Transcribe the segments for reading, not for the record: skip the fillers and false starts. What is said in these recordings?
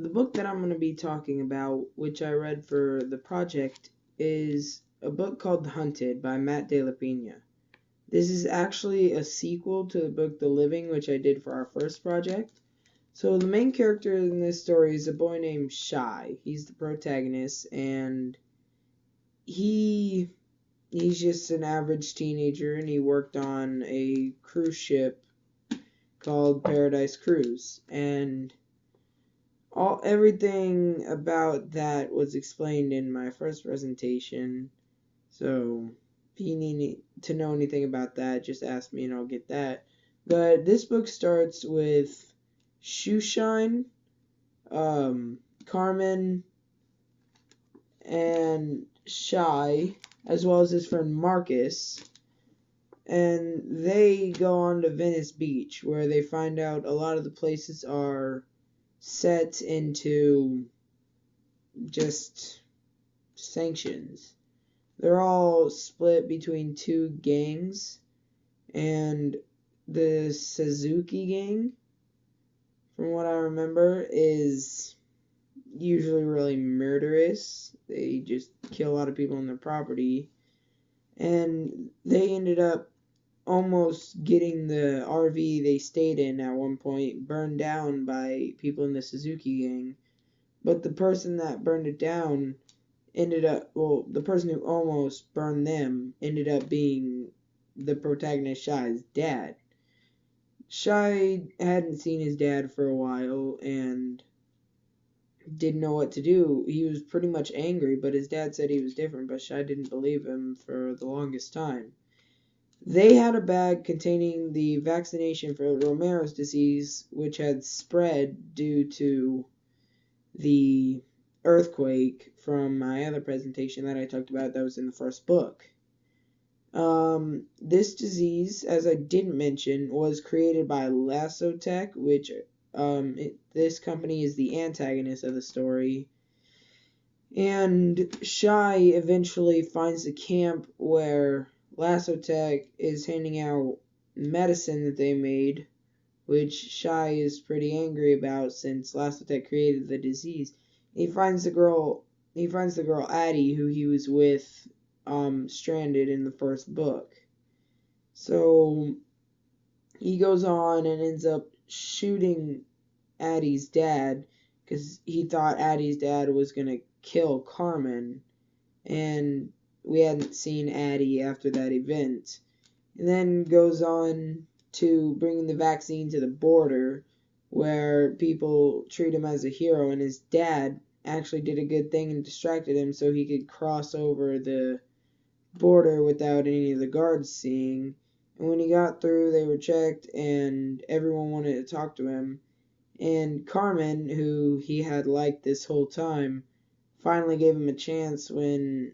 the book that I'm going to be talking about, which I read for the project, is a book called Hunted by Matt De La Pena. This is actually a sequel to the book The Living, which I did for our first project. So the main character in this story is a boy named Shy. He's the protagonist, and he's just an average teenager, and he worked on a cruise ship called Paradise Cruise, and everything about that was explained in my first presentation. So if you need to know anything about that, just ask me and I'll get that. But this book starts with Shoeshine, Carmen, and Shy, as well as his friend Marcus, and they go on to Venice Beach, where they find out a lot of the places are set into just sanctions. They're all split between two gangs, and the Suzuki gang, from what I remember, is usually really murderous. They just kill a lot of people on their property, and they ended up almost getting the RV they stayed in at one point burned down by people in the Suzuki gang. But the person that burned it down the person who almost burned them ended up being the protagonist Shy's dad. Shy hadn't seen his dad for a while and didn't know what to do. He was pretty much angry, but his dad said he was different, but Shy didn't believe him for the longest time. They had a bag containing the vaccination for Romero's disease, which had spread due to the earthquake from my other presentation that I talked about that was in the first book. This disease, as I didn't mention, was created by Lassotech, which this company is the antagonist of the story. And Shy eventually finds a camp where Lassotech is handing out medicine that they made, which Shy is pretty angry about since Lassotech created the disease. He finds the girl Addie, who he was with, stranded in the first book. So he goes on and ends up shooting Addie's dad because he thought Addie's dad was gonna kill Carmen, and we hadn't seen Addie after that event. And then goes on to bringing the vaccine to the border, where people treat him as a hero, and his dad actually did a good thing and distracted him so he could cross over the border without any of the guards seeing. And when he got through, they were checked, and everyone wanted to talk to him. And Carmen, who he had liked this whole time, finally gave him a chance when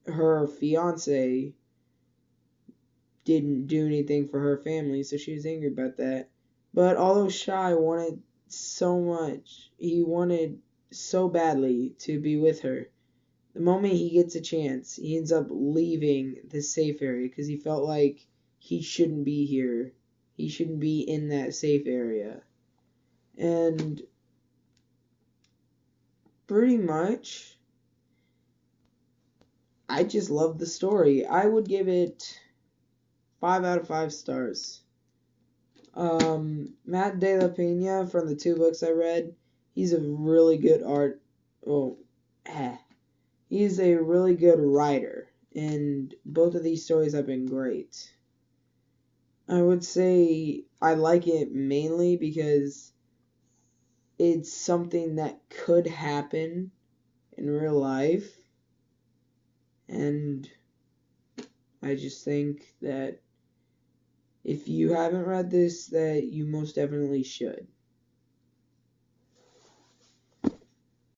her fiance didn't do anything for her family, so she was angry about that. But although Shy wanted so much, he wanted so badly to be with her, the moment he gets a chance, he ends up leaving the safe area because he felt like he shouldn't be here. He shouldn't be in that safe area. And pretty much, I just love the story. I would give it 5 out of 5 stars. Matt De La Pena, from the 2 books I read, he's a really good he's a really good writer, and both of these stories have been great. I would say I like it mainly because it's something that could happen in real life, and I just think that if you haven't read this, that you most definitely should.